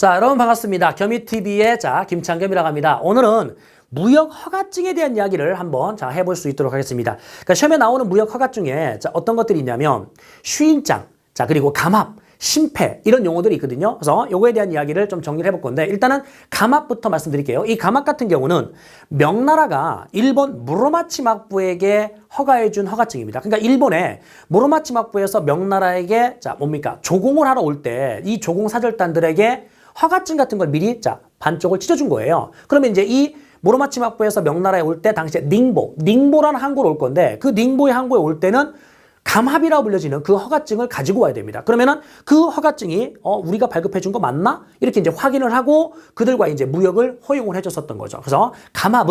자, 여러분 반갑습니다. 겸이TV의 김창겸이라고 합니다. 오늘은 무역 허가증에 대한 이야기를 한번 해볼 수 있도록 하겠습니다. 그러니까 시험에 나오는 무역 허가증에 어떤 것들이 있냐면 쉬인장, 그리고 감합, 심패 이런 용어들이 있거든요. 그래서 요거에 대한 이야기를 좀 정리를 해볼 건데 일단은 감합부터 말씀드릴게요. 이 감합 같은 경우는 명나라가 일본 무로마치 막부에게 허가해준 허가증입니다. 그러니까 일본의 무로마치 막부에서 명나라에게 조공을 하러 올 때 이 조공 사절단들에게 허가증 같은 걸 미리 반쪽을 찢어준 거예요. 그러면 이제 이 무로마치 막부에서 명나라에 올 때 당시에 닝보라는 항구로 올 건데 그 닝보의 항구에 올 때는 감합이라고 불려지는 그 허가증을 가지고 와야 됩니다. 그러면은 그 허가증이 우리가 발급해 준 거 맞나? 이렇게 이제 확인을 하고 그들과 이제 무역을 허용을 해줬었던 거죠. 그래서 감합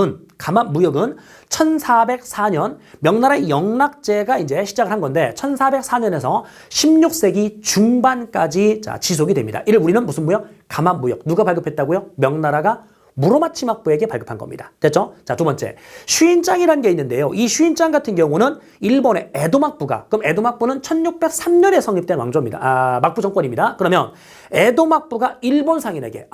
무역은 1404년 명나라의 영락제가 이제 시작을 한 건데 1404년에서 16세기 중반까지 지속이 됩니다. 이를 우리는 무슨 무역? 감합 무역. 누가 발급했다고요? 명나라가 무로마치 막부에게 발급한 겁니다. 됐죠? 자, 두 번째. 쉬인장이라는 게 있는데요. 이 쉬인장 같은 경우는 일본의 에도 막부가, 그럼 에도 막부는 1603년에 성립된 왕조입니다. 막부 정권입니다. 그러면 에도 막부가 일본 상인에게,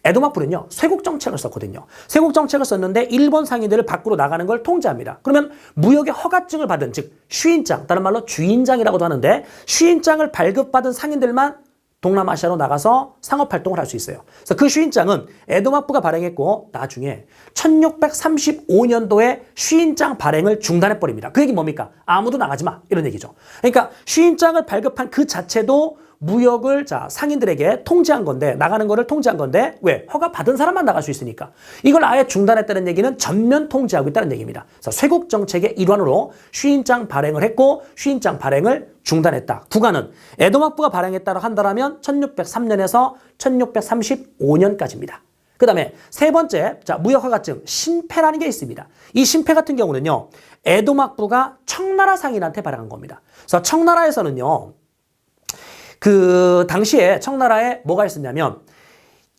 에도 막부는요, 쇄국 정책을 썼거든요. 쇄국 정책을 썼는데 일본 상인들을 밖으로 나가는 걸 통제합니다. 그러면 무역의 허가증을 받은, 즉, 쉬인장, 다른 말로 주인장이라고도 하는데, 쉬인장을 발급받은 상인들만 동남아시아로 나가서 상업활동을 할 수 있어요. 그래서 그 쉬인장은 에도 막부가 발행했고 나중에 1635년도에 쉬인장 발행을 중단해버립니다. 그 얘기 뭡니까? 아무도 나가지 마. 이런 얘기죠. 그러니까 쉬인장을 발급한 그 자체도 무역을 상인들에게 통제한 건데 나가는 거를 통제한 건데 왜? 허가 받은 사람만 나갈 수 있으니까. 이걸 아예 중단했다는 얘기는 전면 통제하고 있다는 얘기입니다. 그래서 쇄국 정책의 일환으로 쉬인장 발행을 했고 쉬인장 발행을 중단했다. 구간은 에도 막부가 발행했다고 한다면 1603년에서 1635년까지입니다. 그 다음에 세 번째, 무역 허가증 심패라는 게 있습니다. 이 심패 같은 경우는요, 에도 막부가 청나라 상인한테 발행한 겁니다. 그래서 청나라에서는요, 그 당시에 청나라에 뭐가 있었냐면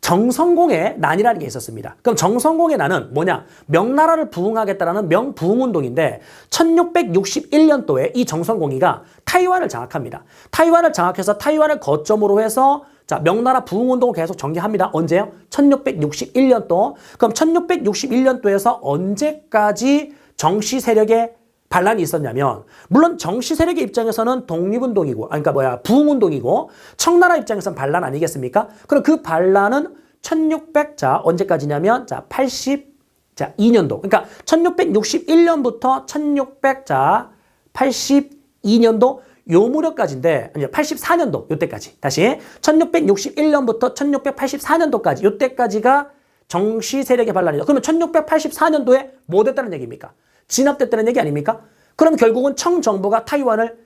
정성공의 난이라는 게 있었습니다. 그럼 정성공의 난은 뭐냐? 명나라를 부흥하겠다라는 명부흥운동인데 1661년도에 이 정성공이가 타이완을 장악합니다. 타이완을 장악해서 타이완을 거점으로 해서 명나라 부흥운동을 계속 전개합니다. 언제요? 1661년도. 그럼 1661년도에서 언제까지 정씨 세력의 반란이 있었냐면 물론 정씨 세력의 입장에서는 독립운동이고 부흥운동이고 청나라 입장에서는 반란 아니겠습니까? 그럼 그 반란은 1600 언제까지냐면 82년도 그러니까 1661년부터 1682년도 요 무렵까지인데 84년도 요때까지 다시 1661년부터 1684년도까지 요때까지가 정씨 세력의 반란이죠. 그러면 1684년도에 뭐 됐다는 얘기입니까? 진압됐다는 얘기 아닙니까? 그럼 결국은 청정부가 타이완을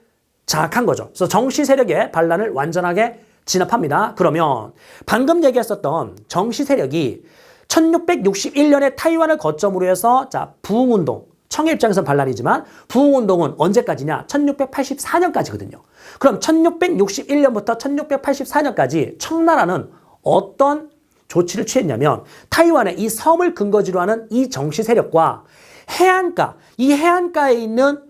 장악한 거죠. 그래서 정씨 세력의 반란을 완전하게 진압합니다. 그러면 방금 얘기했었던 정씨 세력이 1661년에 타이완을 거점으로 해서 부흥운동, 청의 입장에서는 반란이지만 부흥운동은 언제까지냐? 1684년까지거든요. 그럼 1661년부터 1684년까지 청나라는 어떤 조치를 취했냐면 타이완의 이 섬을 근거지로 하는 이 정씨 세력과 해안가, 이 해안가에 있는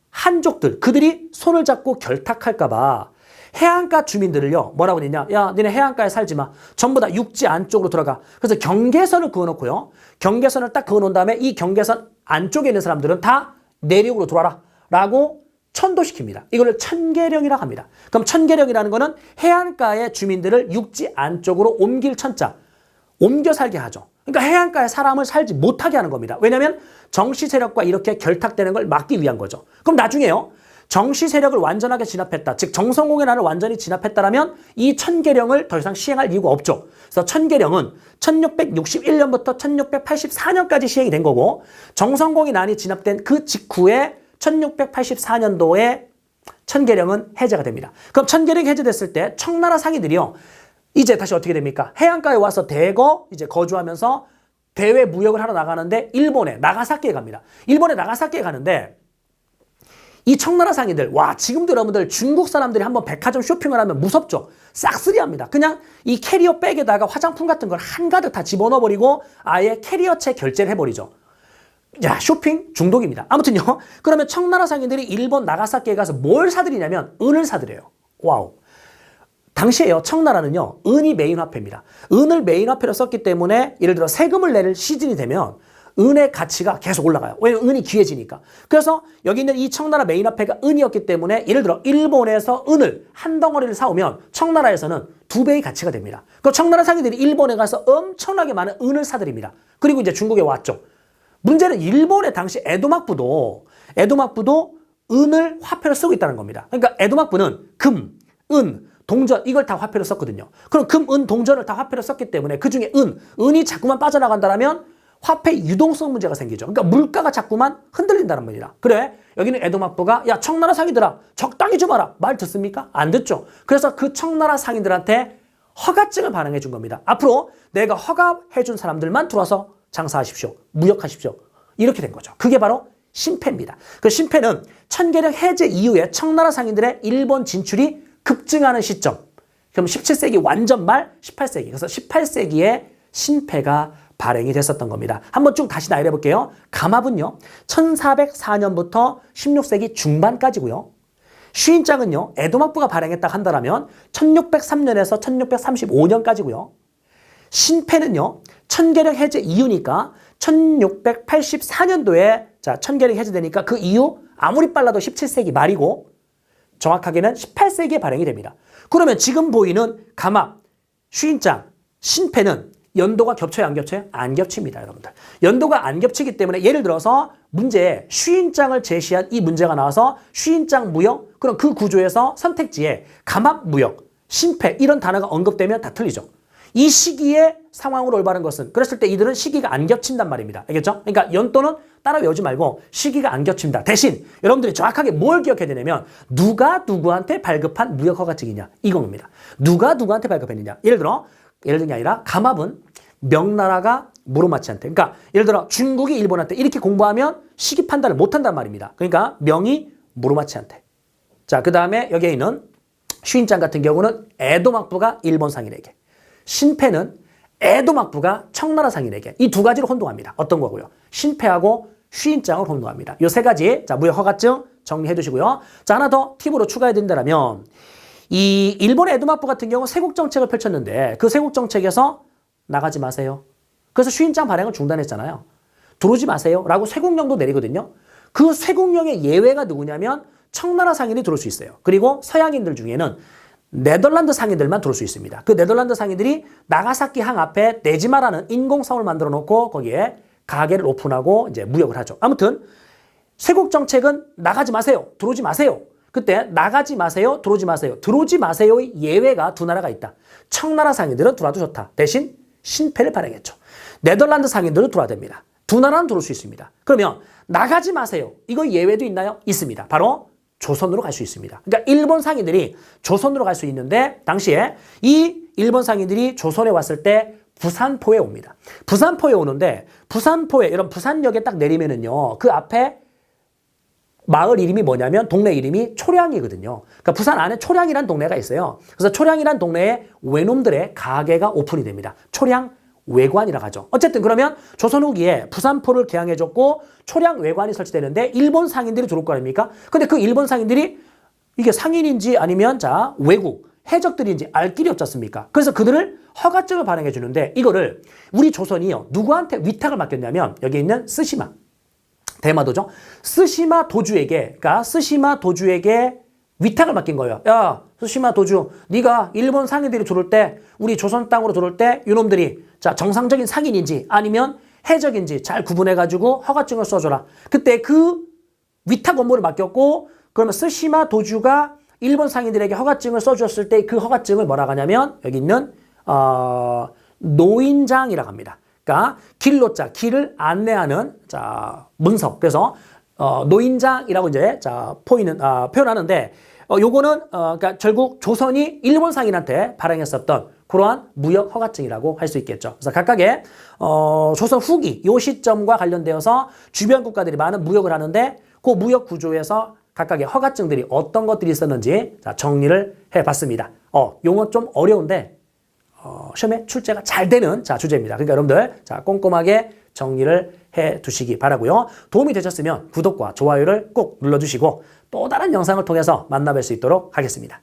한족들, 그들이 손을 잡고 결탁할까봐 해안가 주민들을요, 뭐라고 했냐? 야, 니네 해안가에 살지 마. 전부 다 육지 안쪽으로 들어가. 그래서 경계선을 그어놓고요. 경계선을 딱 그어놓은 다음에 이 경계선 안쪽에 있는 사람들은 다 내륙으로 들어와라. 라고 천도시킵니다. 이거를 천계령이라고 합니다. 그럼 천계령이라는 거는 해안가의 주민들을 육지 안쪽으로 옮길 천자. 옮겨 살게 하죠. 그러니까 해안가에 사람을 살지 못하게 하는 겁니다. 왜냐하면 정씨 세력과 이렇게 결탁되는 걸 막기 위한 거죠. 그럼 나중에요. 정씨 세력을 완전하게 진압했다. 즉 정성공의 난을 완전히 진압했다라면 이 천계령을 더 이상 시행할 이유가 없죠. 그래서 천계령은 1661년부터 1684년까지 시행이 된 거고 정성공의 난이 진압된 그 직후에 1684년도에 천계령은 해제가 됩니다. 그럼 천계령이 해제됐을 때 청나라 상인들이요. 이제 다시 어떻게 됩니까? 해안가에 와서 대거 이제 거주하면서 대외 무역을 하러 나가는데 일본의 나가사키에 갑니다. 일본의 나가사키에 가는데 이 청나라 상인들, 지금도 여러분들 중국 사람들이 한번 백화점 쇼핑을 하면 무섭죠? 싹쓸이합니다. 그냥 이 캐리어 백에다가 화장품 같은 걸 한가득 다 집어넣어버리고 아예 캐리어채 결제를 해버리죠. 쇼핑 중독입니다. 아무튼요. 그러면 청나라 상인들이 일본 나가사키에 가서 뭘 사들이냐면 은을 사들여요. 와우. 당시에요, 청나라는요, 은이 메인 화폐입니다. 은을 메인 화폐로 썼기 때문에 예를 들어 세금을 낼 시즌이 되면 은의 가치가 계속 올라가요. 왜냐면 은이 귀해지니까. 그래서 여기 있는 이 청나라 메인 화폐가 은이었기 때문에 예를 들어 일본에서 은을 한 덩어리를 사오면 청나라에서는 2배의 가치가 됩니다. 그 청나라 상인들이 일본에 가서 엄청나게 많은 은을 사들입니다. 그리고 이제 중국에 왔죠. 문제는 일본의 당시 에도막부도 은을 화폐로 쓰고 있다는 겁니다. 그러니까 에도막부는 금, 은, 동전 이걸 다 화폐로 썼거든요. 그럼 금, 은, 동전을 다 화폐로 썼기 때문에 그중에 은이 자꾸만 빠져나간다면 화폐 유동성 문제가 생기죠. 그러니까 물가가 자꾸만 흔들린다는 말이다. 그래, 여기는 에도막부가 야, 청나라 상인들아 적당히 좀 하라. 말 듣습니까? 안 듣죠. 그래서 그 청나라 상인들한테 허가증을 발행해 준 겁니다. 앞으로 내가 허가해 준 사람들만 들어와서 장사하십시오. 무역하십시오. 이렇게 된 거죠. 그게 바로 신패입니다. 그 신패는 천계령 해제 이후에 청나라 상인들의 일본 진출이 급증하는 시점. 그럼 17세기 완전 말 18세기. 그래서 18세기에 신패가 발행이 됐었던 겁니다. 한번 쭉 다시 나열해 볼게요. 감압은요, 1404년부터 16세기 중반까지고요. 쉬인장은요, 에도막부가 발행했다 한다면 1603년에서 1635년까지고요. 신패는요, 천계령 해제 이후니까 1684년도에 천계령 해제되니까 그 이후 아무리 빨라도 17세기 말이고 정확하게는 18세기에 발행이 됩니다. 그러면 지금 보이는 감압, 쉬인장, 신패는 연도가 겹쳐요, 안 겹쳐요? 안 겹칩니다, 여러분들. 연도가 안 겹치기 때문에 예를 들어서 문제에 쉬인장을 제시한 이 문제가 나와서 쉬인장 무역, 그럼 그 구조에서 선택지에 감압 무역, 신패 이런 단어가 언급되면 다 틀리죠. 이 시기에 상황으로 올바른 것은 그랬을 때 이들은 시기가 안 겹친단 말입니다. 알겠죠? 그러니까 연도는 따라 외우지 말고 시기가 안 겹친다. 대신 여러분들이 정확하게 뭘 기억해야 되냐면 누가 누구한테 발급한 무역 허가증이냐 이겁니다. 누가 누구한테 발급했느냐. 예를 들은 게 아니라 감압은 명나라가 무로마치한테, 그러니까 예를 들어 중국이 일본한테 이렇게 공부하면 시기 판단을 못한단 말입니다. 그러니까 명이 무로마치한테. 자, 그 다음에 여기에 있는 쉬인장 같은 경우는 에도막부가 일본 상인에게, 신패는 에도막부가 청나라 상인에게, 이 두 가지로 혼동합니다. 어떤 거고요? 신패하고 쉬인장을 혼동합니다. 이 세 가지, 자, 무역 허가증 정리해 두시고요. 자, 하나 더 팁으로 추가해 드린다면 이 일본의 에도막부 같은 경우 세국 정책을 펼쳤는데 그 세국 정책에서 나가지 마세요. 그래서 쉬인장 발행을 중단했잖아요. 들어오지 마세요 라고 쇄국령도 내리거든요. 그 쇄국령의 예외가 누구냐면 청나라 상인이 들어올 수 있어요. 그리고 서양인들 중에는 네덜란드 상인들만 들어올 수 있습니다. 그 네덜란드 상인들이 나가사키 항 앞에 네지마라는 인공섬을 만들어 놓고 거기에 가게를 오픈하고 이제 무역을 하죠. 아무튼 쇄국 정책은 나가지 마세요. 들어오지 마세요. 그때 나가지 마세요. 들어오지 마세요. 들어오지 마세요의 예외가 두 나라가 있다. 청나라 상인들은 들어와도 좋다. 대신 신패를 발행했죠. 네덜란드 상인들은 들어와야 됩니다. 두 나라는 들어올 수 있습니다. 그러면 나가지 마세요. 이거 예외도 있나요? 있습니다. 바로 조선으로 갈 수 있습니다. 그러니까 일본 상인들이 조선으로 갈 수 있는데 당시에 이 일본 상인들이 조선에 왔을 때 부산포에 옵니다. 부산포에 오는데 부산포에 이런 부산역에 딱 내리면은요. 그 앞에 마을 이름이 뭐냐면 동네 이름이 초량이거든요. 그러니까 부산 안에 초량이라는 동네가 있어요. 그래서 초량이라는 동네에 외놈들의 가게가 오픈이 됩니다. 초량 외관이라고 하죠. 어쨌든 그러면 조선 후기에 부산포를 개항해줬고 초량 외관이 설치되는데 일본 상인들이 들어올 거 아닙니까? 근데 그 일본 상인들이 이게 상인인지 아니면 자 외국 해적들인지 알 길이 없지 않습니까? 그래서 그들을 허가증을 발행해 주는데 이거를 우리 조선이요 누구한테 위탁을 맡겼냐면 여기 있는 스시마 대마도죠. 스시마 도주에게 위탁을 맡긴 거예요. 야, 스시마 도주, 네가 일본 상인들이 들어올 때, 우리 조선 땅으로 들어올 때 이놈들이 자 정상적인 상인인지 아니면 해적인지 잘 구분해가지고 허가증을 써줘라. 그때 그 위탁 업무를 맡겼고, 그러면 스시마 도주가 일본 상인들에게 허가증을 써주었을 때 그 허가증을 뭐라고 하냐면 여기 있는 노인장이라고 합니다. 그러니까 길로자, 길을 안내하는 자 문서. 그래서 노인장이라고 이제 자 표현하는데 요거는 그러니까 결국 조선이 일본 상인한테 발행했었던 그러한 무역 허가증이라고 할 수 있겠죠. 그래서 각각의 조선 후기 요 시점과 관련되어서 주변 국가들이 많은 무역을 하는데 그 무역 구조에서 각각의 허가증들이 어떤 것들이 있었는지 자, 정리를 해봤습니다. 용어 좀 어려운데 시험에 출제가 잘 되는 자 주제입니다. 그러니까 여러분들 자 꼼꼼하게 정리를 해 두시기 바라고요. 도움이 되셨으면 구독과 좋아요를 꼭 눌러주시고 또 다른 영상을 통해서 만나뵐 수 있도록 하겠습니다.